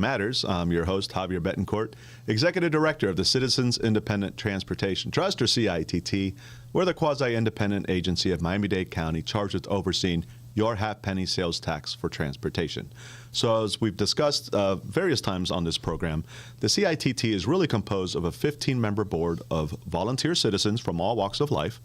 Matters. I'm your host, Javier Betancourt, Executive Director of the Citizens Independent Transportation Trust, or CITT. We're the quasi-independent agency of Miami-Dade County charged with overseeing your half-penny sales tax for transportation. So as we've discussed various times on this program, the CITT is really composed of a 15-member board of volunteer citizens from all walks of life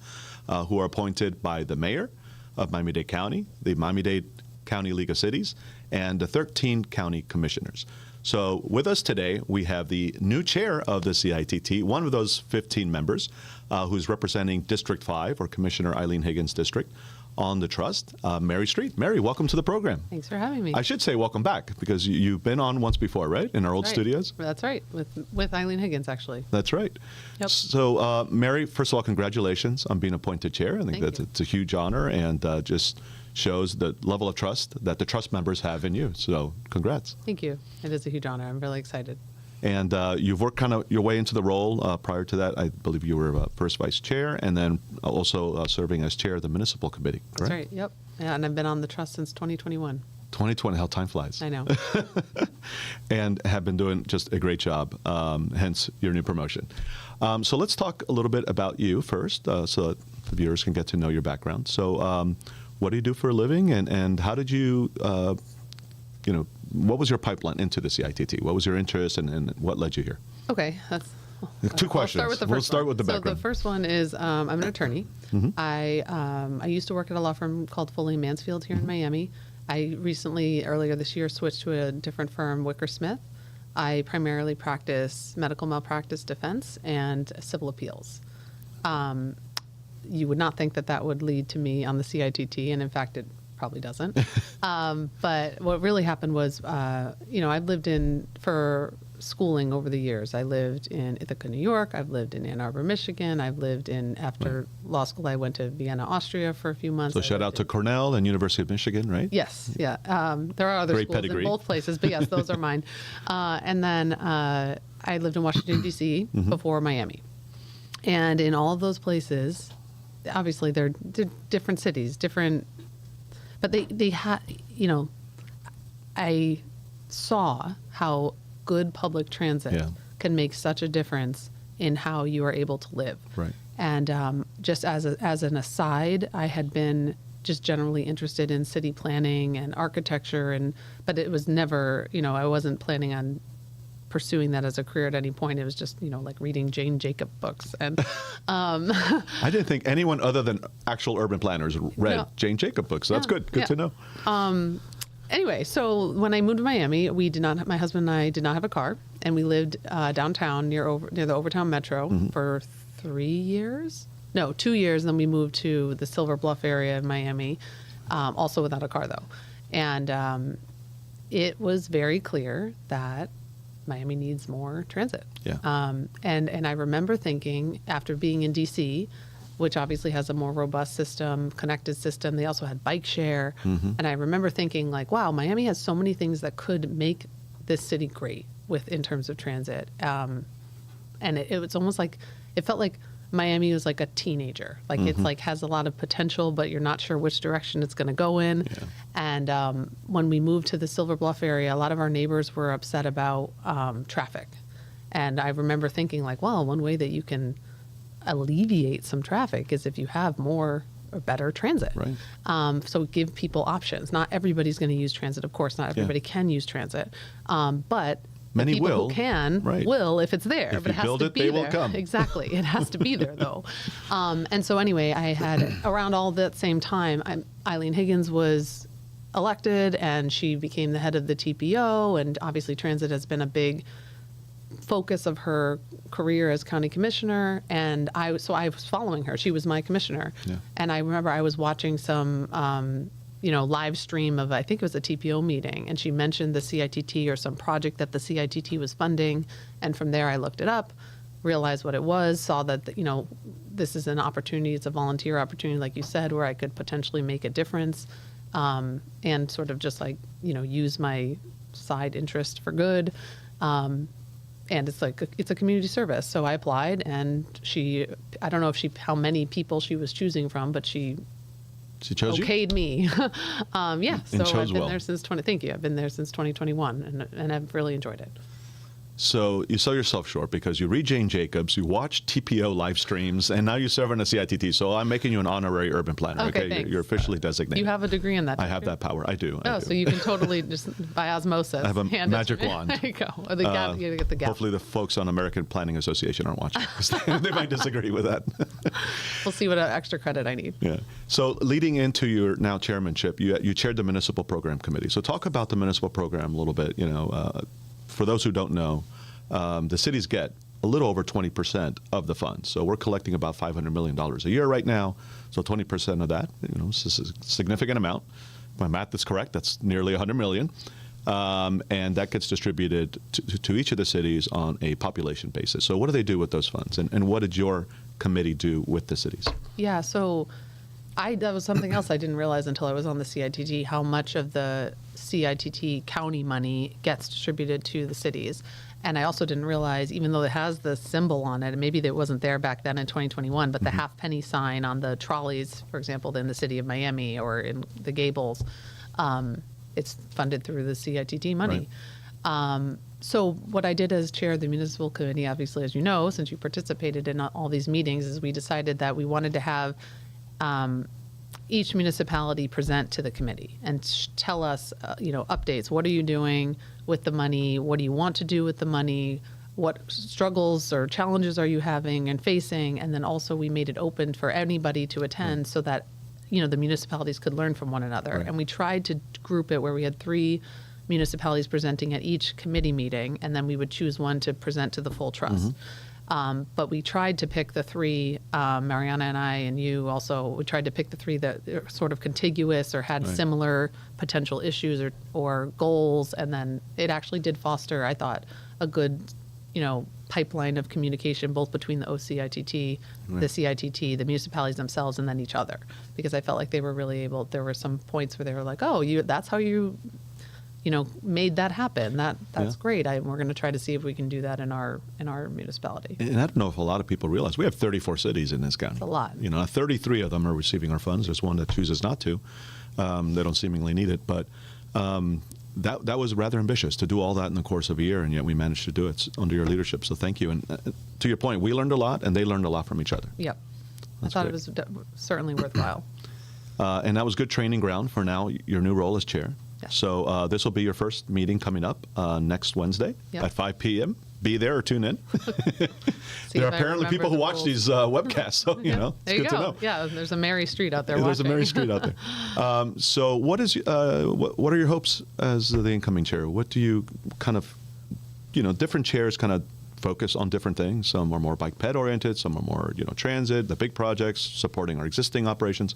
who are appointed by the mayor of Miami-Dade County, the Miami-Dade County League of Cities, and the 13 county commissioners. So with us today, we have the new chair of the CITT, one of those 15 members, who's representing District 5, or Commissioner Eileen Higgins' district, on the trust, Mary Street. Mary, welcome to the program. Thanks for having me. I should say welcome back, because you've been on once before, right? In our old studios? That's right, with Eileen Higgins, actually. That's right. Yep. So, Mary, first of all, congratulations on being appointed chair. I think it's a huge honor, and just shows the level of trust that the trust members have in you. So, congrats. Thank you. It is a huge honor. I'm really excited. And you've worked kind of your way into the role. Prior to that, I believe you were first vice chair, and then also serving as chair of the municipal committee, correct? That's right, yep. Yeah, and I've been on the trust since 2021. 2020, how time flies. I know. And have been doing just a great job, hence your new promotion. So let's talk a little bit about you first, so that the viewers can get to know your background. So what do you do for a living, and how did you, what was your pipeline into the CITT? What was your interest, and what led you here? Okay, that's two questions. We'll start with the background. So the first one is I'm an attorney. Mm-hmm. I used to work at a law firm called Foley & Mansfield here in Miami. I recently, earlier this year, switched to a different firm, Wicker Smith. I primarily practice medical malpractice defense and civil appeals. You would not think that that would lead to me on the CITT, and in fact, it probably doesn't. But what really happened was, I've lived for schooling over the years. I lived in Ithaca, New York. I've lived in Ann Arbor, Michigan. I've lived after law school, I went to Vienna, Austria for a few months. So shout out to Cornell and University of Michigan, right? Yes, yeah. There are other Great schools pedigree. in both places, but yes, those are mine. And then I lived in Washington, D.C. before Miami. And in all of those places, obviously they're different cities, but they had, I saw how good public transit can make such a difference in how you are able to live. Right. And just as an aside, I had been just generally interested in city planning and architecture, but it was never, I wasn't planning on pursuing that as a career at any point. It was just, like reading Jane Jacob books. And I didn't think anyone other than actual urban planners read Jane Jacob books. So that's good. Good to know. Anyway, so when I moved to Miami, my husband and I did not have a car, and we lived downtown near the Overtown Metro for 3 years. No, 2 years. Then we moved to the Silver Bluff area in Miami, also without a car though. And it was very clear that Miami needs more transit. Yeah. And I remember thinking, after being in DC, which obviously has a more robust system, connected system, they also had bike share. And I remember thinking, like, wow, Miami has so many things that could make this city great in terms of transit. And it was almost like, it felt like Miami was like a teenager. Like it's like has a lot of potential, but you're not sure which direction it's going to go in. Yeah. And when we moved to the Silver Bluff area, a lot of our neighbors were upset about traffic. And I remember thinking, like, well, one way that you can alleviate some traffic is if you have more or better transit. Right. So give people options. Not everybody's going to use transit, of course. Not everybody can use transit, but many people will. Who can right. will if it's there. If but it has build to it, be they there. will come. Exactly. It has to be there, though. And so anyway, I had around all that same time, Eileen Higgins was elected, and she became the head of the TPO, and obviously transit has been a big focus of her career as county commissioner, and I was following her. She was my commissioner. Yeah. And I remember I was watching some live stream of, I think it was a TPO meeting, and she mentioned the CITT or some project that the CITT was funding, and from there I looked it up, realized what it was, saw that this is an opportunity, it's a volunteer opportunity, like you said, where I could potentially make a difference, and sort of just use my side interest for good. And it's a community service. So I applied, and I don't know how many people she was choosing from, but she She chose you? okayed me. Yeah, And so chose I've been well. there since thank you. I've been there since 2021, and I've really enjoyed it. So you sell yourself short because you read Jane Jacobs, you watch TPO live streams, and now you serve on the CITT. So I'm making you an honorary urban planner. Okay, thanks. You're officially designated. You have a degree in that. I don't have you? that power. I do. I Oh, do. so you can totally just by osmosis. I have a hand it magic to me. wand. There you go. Or the gap, you get the gap. Hopefully the folks on American Planning Association aren't watching. 'Cause they might disagree with that. We'll see what extra credit I need. Yeah. So leading into your now chairmanship, you chaired the municipal program committee. So talk about the municipal program a little bit. For those who don't know, the cities get a little over 20% of the funds. So we're collecting about $500 million a year right now. So 20% of that, this is a significant amount. If my math is correct, that's nearly $100 million. And that gets distributed to each of the cities on a population basis. So what do they do with those funds? And what did your committee do with the cities? Yeah, so that was something else I didn't realize until I was on the CITT, how much of the CITT county money gets distributed to the cities. And I also didn't realize, even though it has the symbol on it, and maybe it wasn't there back then in 2021, but the half penny sign on the trolleys, for example, in the city of Miami or in the Gables, it's funded through the CITT money. Right. So what I did as chair of the municipal committee, obviously, as you know, since you participated in all these meetings, is we decided that we wanted to have each municipality present to the committee and tell us, updates. What are you doing with the money? What do you want to do with the money? What struggles or challenges are you having and facing? And then also we made it open for anybody to attend so that, the municipalities could learn from one another. Right. And we tried to group it where we had 3 municipalities presenting at each committee meeting, and then we would choose one to present to the full trust. But we tried to pick the 3, Mariana and I and you also, we tried to pick the 3 that are sort of contiguous or had Right. similar potential issues or goals. And then it actually did foster, I thought, a good, pipeline of communication, both between the OCITT, the CITT, the municipalities themselves, and then each other. Because I felt like they were really able, there were some points where they were like, oh, that's how you made that happen. That's great. We're going to try to see if we can do that in our municipality. And I don't know if a lot of people realize we have 34 cities in this county. It's a lot. 33 of them are receiving our funds. There's one that chooses not to. They don't seemingly need it. But that was rather ambitious to do all that in the course of a year, and yet we managed to do it under your leadership. So thank you. And to your point, we learned a lot, and they learned a lot from each other. Yep. That's I thought great. it was certainly worthwhile. And that was good training ground for now your new role as chair. Yes. So this will be your first meeting coming up next Wednesday Yep. at 5 p.m. Be there or tune in. See There are if I apparently remember people who the watch rules. these webcasts, so it's There you good go. to know. Yeah, there's a Mary Street out there There's a watching. Mary Street out there. So what are your hopes as the incoming chair? What do you kind of, different chairs kind of focus on different things. Some are more bike ped oriented, some are more, transit, the big projects, supporting our existing operations.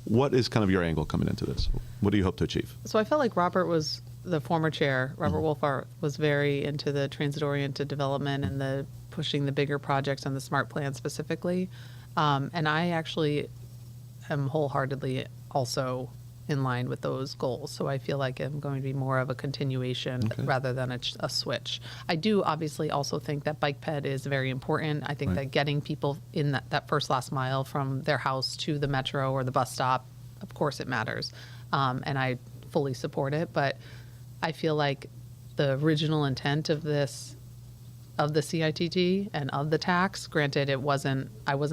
What is kind of your angle coming into this? What do you hope to achieve? So I felt like Robert was the former chair. Robert Wolfart was very into the transit-oriented development and the pushing the bigger projects and the smart plan specifically. And I actually am wholeheartedly also in line with those goals. So I feel like I'm going to be more of a continuation rather than a switch. I do obviously also think that bike ped is very important. I think that getting people in that first last mile from their house to the metro or the bus stop, of course it matters. And I fully support it. But I feel like the original intent of the CITT and of the tax, granted I wasn't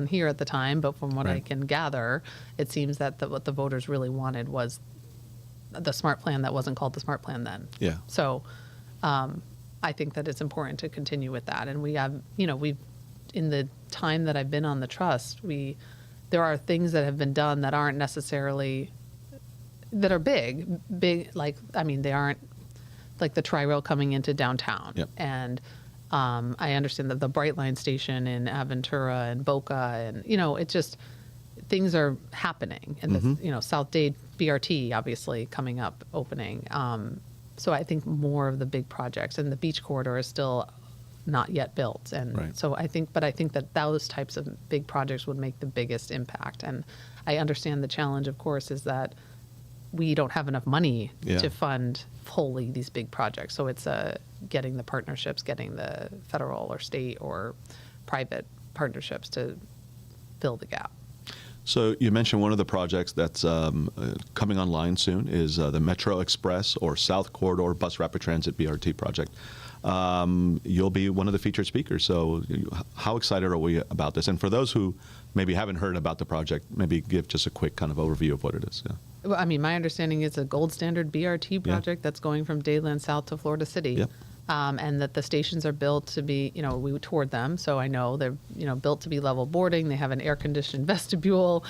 here at the time, but from what I can gather, it seems that what the voters really wanted was the smart plan that wasn't called the smart plan then. Yeah. So I think that it's important to continue with that. And we have, we've, in the time that I've been on the trust, there are things that have been done that aren't necessarily, that are big, they aren't like the tri-rail coming into downtown. Yep. And I understand that the Brightline station in Aventura and Boca, and it just, things are happening. And the South Dade BRT obviously coming up, opening. So I think more of the big projects, and the beach corridor is still not yet built. And so I think that those types of big projects would make the biggest impact. And I understand the challenge, of course, is that we don't have enough money to fund wholly these big projects. So it's getting the partnerships, getting the federal or state or private partnerships to fill the gap. So you mentioned one of the projects that's coming online soon is the Metro Express or South Corridor Bus Rapid Transit BRT project. You'll be one of the featured speakers. So how excited are we about this? And for those who maybe haven't heard about the project, maybe give just a quick kind of overview of what it is. Yeah. Well, I mean, my understanding is a gold standard BRT project that's going from Dadeland South to Florida City. Yep. And that the stations are built to be, we toured them, so I know they're, built to be level boarding. They have an air-conditioned vestibule.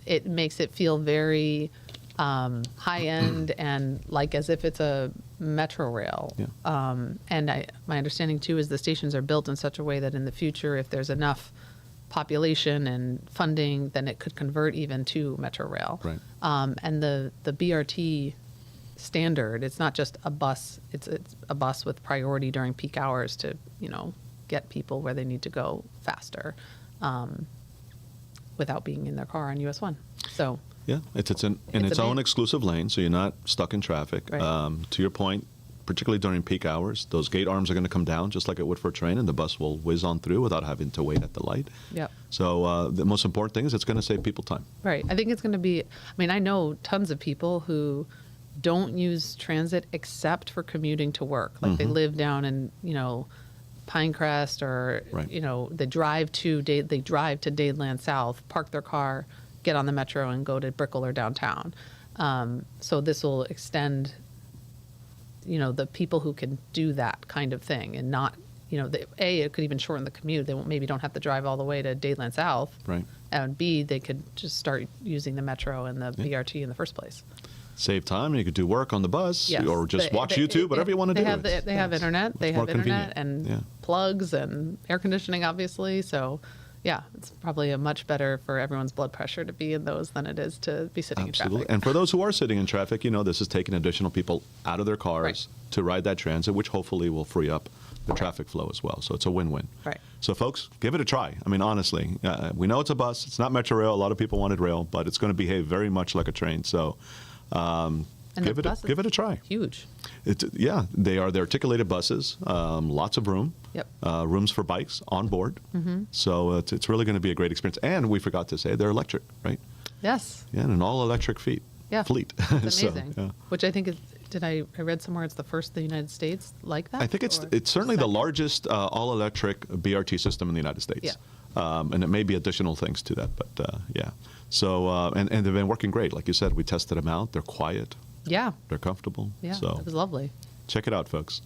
It makes it feel very high-end and like as if it's a metro rail. Yeah. And my understanding, too, is the stations are built in such a way that in the future, if there's enough population and funding, then it could convert even to metro rail. Right. And the BRT standard, it's not just a bus, it's a bus with priority during peak hours to get people where they need to go faster without being in their car on US 1. So yeah, it's in its own exclusive lane, so you're not stuck in traffic. Right. To your point, particularly during peak hours, those gate arms are going to come down just like it would for a train, and the bus will whiz on through without having to wait at the light. Yep. So the most important thing is it's going to save people time. Right. I think it's going to be, I know tons of people who don't use transit except for commuting to work. Like they live down in, Pinecrest or, Right. they drive to Dadeland South, park their car, get on the metro and go to Brickell or downtown. So this will extend, the people who can do that kind of thing and not, it could even shorten the commute. They maybe don't have to drive all the way to Dadeland South. Right. And B, they could just start using the metro and the Yeah. BRT in the first place. Save time, and you could do work on the bus, Yes. or just watch YouTube, whatever you want to do. They have internet. They more have internet convenient. and Yeah. plugs and air conditioning, obviously. So, yeah, it's probably a much better for everyone's blood pressure to be in those than it is to be sitting Absolutely. in traffic. And for those who are sitting in traffic, this is taking additional people out of their cars Right. to ride that transit, which hopefully will free up the traffic flow as well. So it's a win-win. Right. So folks, give it a try. Honestly, we know it's a bus. It's not Metro Rail. A lot of people wanted rail, but it's going to behave very much like a train. So And give the bus it a is try. Huge. Yeah, they're articulated buses, lots of room, Yep. rooms for bikes on board. So it's really going to be a great experience. And we forgot to say they're electric, right? Yes. Yeah, and an all-electric fleet. Yeah. Fleet. It's So, amazing. yeah. Which I think is, I read somewhere it's the first in the United States like that? I think Or it's certainly the second? largest all-electric BRT system in the United States. Yeah. And it may be additional things to that, but yeah. So and they've been working great. Like you said, we tested them out. They're quiet. Yeah. They're comfortable. Yeah. So It was lovely. check it out, folks.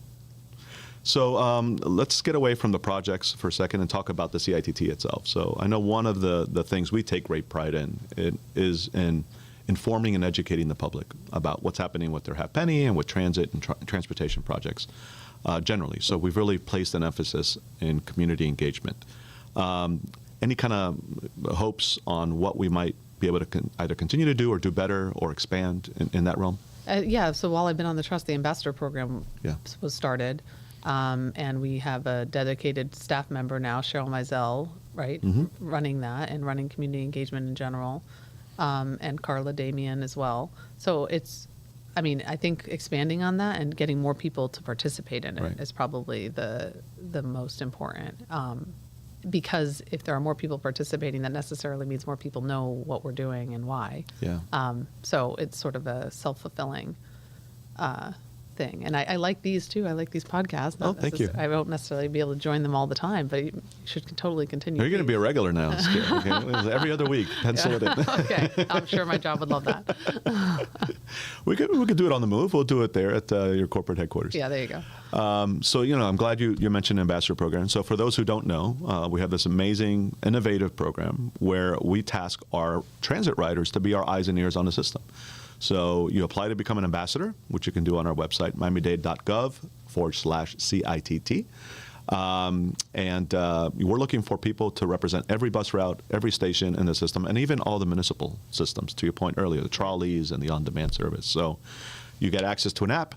So let's get away from the projects for a second and talk about the CITT itself. So I know one of the things we take great pride in is in informing and educating the public about what's happening with their halfpenny and with transit and transportation projects generally. So we've really placed an emphasis in community engagement. Any kind of hopes on what we might be able to either continue to do or do better or expand in that realm? Yeah, so while I've been on the trust, the ambassador program Yeah. was started, and we have a dedicated staff member now, Cheryl Mizell, right, running that and running community engagement in general, and Carla Damian as well. So I think expanding on that and getting more people to participate in it Right. is probably the most important. Because if there are more people participating, that necessarily means more people know what we're doing and why. Yeah. So it's sort of a self-fulfilling thing. And I like these too. I like these podcasts. Oh, thank you. I won't necessarily be able to join them all the time, but you should totally continue. You're going to be a regular now, Skip. Okay? Every other week. Pencil it in. Okay. I'm sure my job would love that. We could do it on the move. We'll do it there at your corporate headquarters. Yeah, there you go. So, I'm glad you mentioned Ambassador Program. So for those who don't know, we have this amazing, innovative program where we task our transit riders to be our eyes and ears on the system. So you apply to become an ambassador, which you can do on our website, miamidade.gov/CITT. And we're looking for people to represent every bus route, every station in the system, and even all the municipal systems, to your point earlier, the trolleys and the on-demand service. So you get access to an app.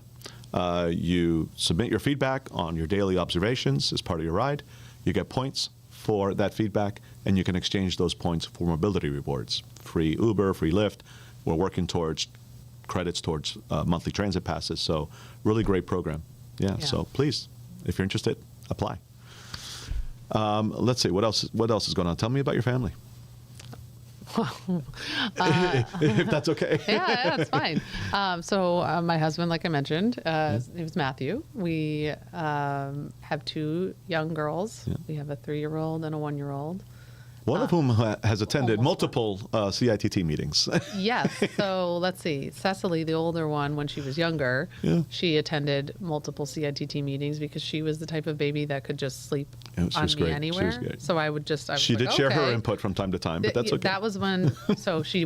You submit your feedback on your daily observations as part of your ride. You get points for that feedback, and you can exchange those points for mobility rewards. Free Uber, free Lyft. We're working towards credits towards monthly transit passes. So really great program. Yeah. So please, if you're interested, apply. Let's see, what else is going on? Tell me about your family. if that's okay. Yeah, it's fine. So my husband, like I mentioned, his name is Matthew. We have 2 young girls. Yeah. We have a 3-year-old and a 1-year-old. One of whom has attended almost multiple CITT meetings. Yes. So let's see. Cecily, the older one, when she was younger, Yeah. she attended multiple CITT meetings because she was the type of baby that could just sleep Yeah, she on was me great. She anywhere. was great. So I was She like, did share her okay. input from time to time, but that's okay. That was when, so she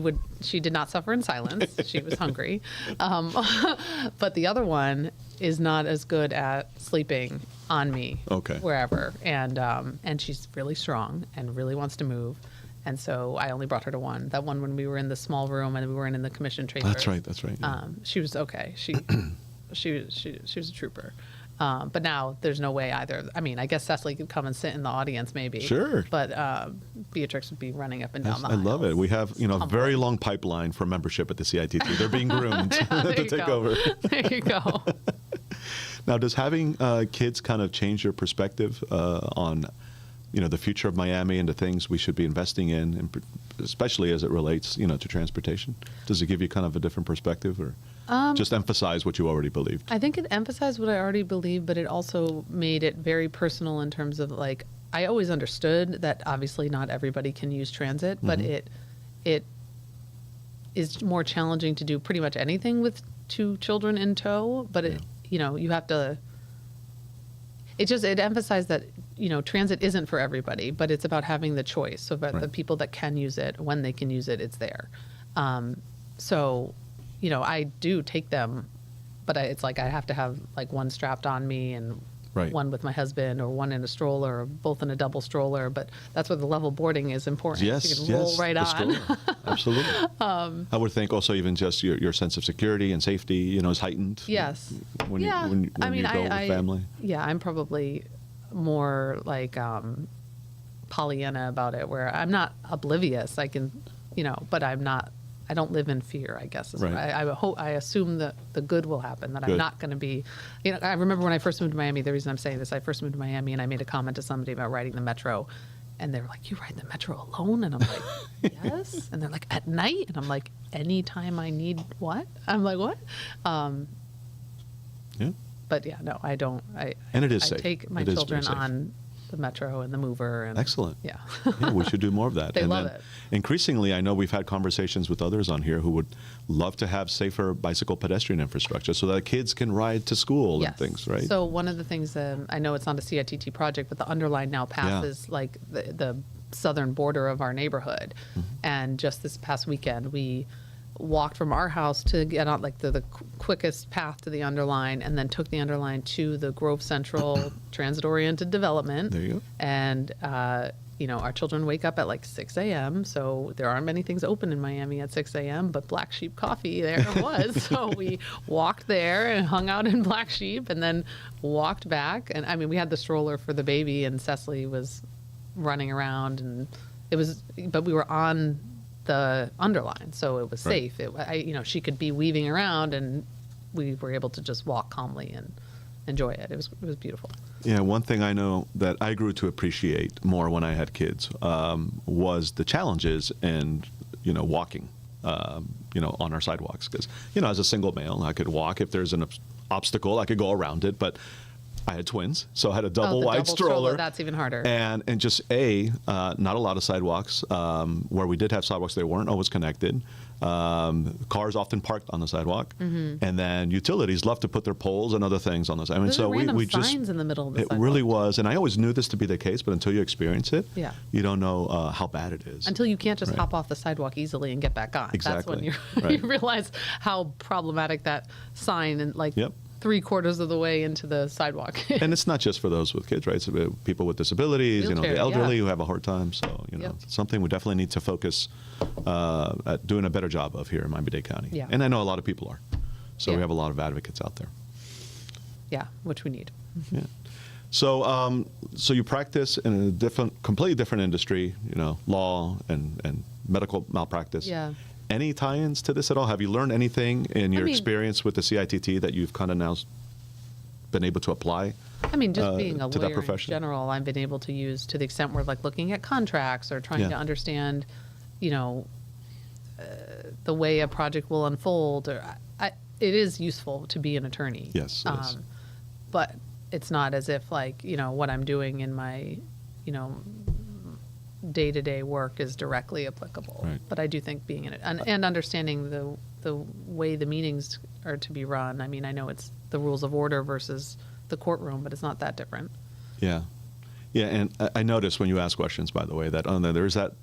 did not suffer in silence. She was hungry. But the other one is not as good at sleeping on me Okay. wherever. And she's really strong and really wants to move. And so I only brought her to one. That one when we were in the small room and we weren't in the commission chamber. That's right. Yeah. She was okay. She was a trooper. But now there's no way either. I mean, I guess Cecily could come and sit in the audience maybe. Sure. But Beatrix would be running up and down the I love it. aisles. We have, a very long pipeline for membership at the CITT. They're being groomed There to you take go. over. There you go. Now, does having kids kind of change your perspective on, the future of Miami and the things we should be investing in, and especially as it relates, to transportation? Does it give you kind of a different perspective, or just emphasize what you already believed? I think it emphasized what I already believed, but it also made it very personal in terms of like, I always understood that obviously not everybody can use transit, but it is more challenging to do pretty much anything with 2 children in tow. But you have to. It emphasized that transit isn't for everybody, but it's about having the choice. So about the people that can use it, when they can use it, it's there. So, I do take them, but it's like I have to have like one strapped on me and one with my husband, or one in a stroller, or both in a double stroller. But that's where the level boarding is important. Yes, you can roll right the on. stroller. Absolutely. I would think also even just your sense of security and safety, is heightened. Yes. When you go with family. Yeah, I'm probably more like Pollyanna about it, where I'm not oblivious. I can, but I don't live in fear, I guess. Right. I assume that the good will happen, that I'm not going to be, I remember when I first moved to Miami, the reason I'm saying this, I first moved to Miami and I made a comment to somebody about riding the metro. And they were like, "You ride the metro alone?" And I'm like, "Yes." And they're like, "At night?" And I'm like, "Anytime I need what?" I'm like, "What?" Yeah. But yeah, no, I don't. And it is I safe. take my It is very children safe. on the metro and the mover. And, Excellent. Yeah. Yeah, we should do more of that. They and love then it. Increasingly, I know we've had conversations with others on here who would love to have safer bicycle pedestrian infrastructure so that kids can ride to school and things, right? So one of the things, I know it's not a CITT project, but the Underline now passes like the southern border of our neighborhood. And just this past weekend, we walked from our house to get on like the quickest path to the Underline, and then took the Underline to the Grove Central transit-oriented development. There you go. And our children wake up at like 6 a.m. So there aren't many things open in Miami at 6 a.m. But Black Sheep Coffee there was. So we walked there and hung out in Black Sheep, and then walked back. And I mean, we had the stroller for the baby, and Cecily was running around, and but we were on the Underline, so it was safe. She could be weaving around, and we were able to just walk calmly and enjoy it. It was beautiful. Yeah, one thing I know that I grew to appreciate more when I had kids was the challenges in, walking, on our sidewalks. Because, as a single male, I could walk. If there's an obstacle, I could go around it. But I had twins, so I had a double wide stroller. That's even harder. And just not a lot of sidewalks. Where we did have sidewalks, they weren't always connected. Cars often parked on the sidewalk, and then utilities love to put their poles and other things on those. I mean, Those so are random we just signs in the middle of the it sidewalk. really was, and I always knew this to be the case, but until you experience it, Yeah. you don't know how bad it is. Until you can't just hop off the sidewalk easily and get back on. Exactly. That's when you realize how problematic that sign and like Yep. 3/4 of the way into the sidewalk. And it's not just for those with kids, right? It's people with disabilities, Wheelchair, the elderly yeah. who have a hard time. So, Yep. it's something we definitely need to focus at doing a better job of here in Miami-Dade County. Yeah. And I know a lot of people are. So Yeah. we have a lot of advocates out there. Yeah, which we need. Yeah. So, so you practice in a completely different industry, law and medical malpractice. Yeah. Any tie-ins to this at all? Have you learned anything in your mean- experience with the CITT that you've kind of now been able to apply? I mean, just being a to that lawyer in profession? general, I've been able to use to the extent where like looking at contracts or trying Yeah. to understand, the way a project will unfold, or it is useful to be an attorney. Yes, it is. But it's not as if like, what I'm doing in my, day-to-day work is directly applicable. Right. But I do think being in it and understanding the way the meetings are to be run. I mean, I know it's the rules of order versus the courtroom, but it's not that different. Yeah. Yeah, and I noticed when you ask questions, by the way, that there's that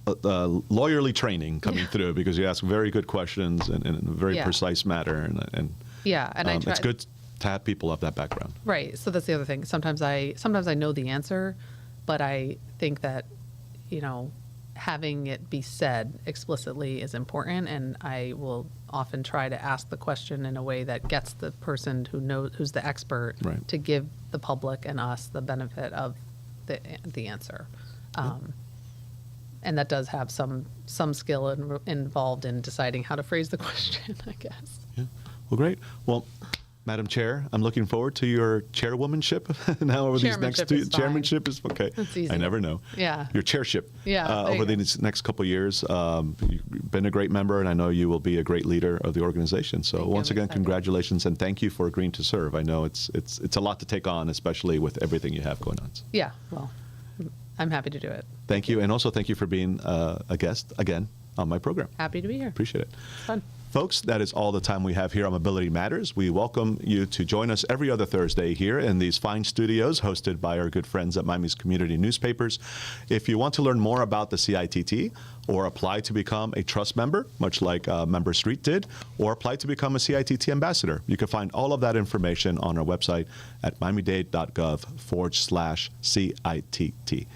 lawyerly training coming through because you ask very good questions in a very precise manner. And I try. It's good to have people of that background. Right. So that's the other thing. Sometimes I know the answer, but I think that, having it be said explicitly is important, and I will often try to ask the question in a way that gets the person who's the expert Right. to give the public and us the benefit of the answer. And that does have some skill involved in deciding how to phrase the question, I guess. Yeah. Well, great. Well, Madam Chair, I'm looking forward to your chairwomanship now over these next Chairmanship is fine. Chairmanship is okay. That's easy. I never know. Yeah. Your chairship. Yeah, there you over go. these next couple of years. You've been a great member, and I know you will be a great leader of the organization. So Thank you. once I'm again, excited. congratulations, and thank you for agreeing to serve. I know it's a lot to take on, especially with everything you have going on. So Yeah. Well, I'm happy to do it. thank you, and also thank you for being a guest again on my program. Happy to be here. Appreciate it. It's fun. Folks, that is all the time we have here on Mobility Matters. We welcome you to join us every other Thursday here in these fine studios hosted by our good friends at Miami's Community Newspapers. If you want to learn more about the CITT or apply to become a trust member, much like Member Street did, or apply to become a CITT ambassador, you can find all of that information on our website at miamidade.gov/CITT.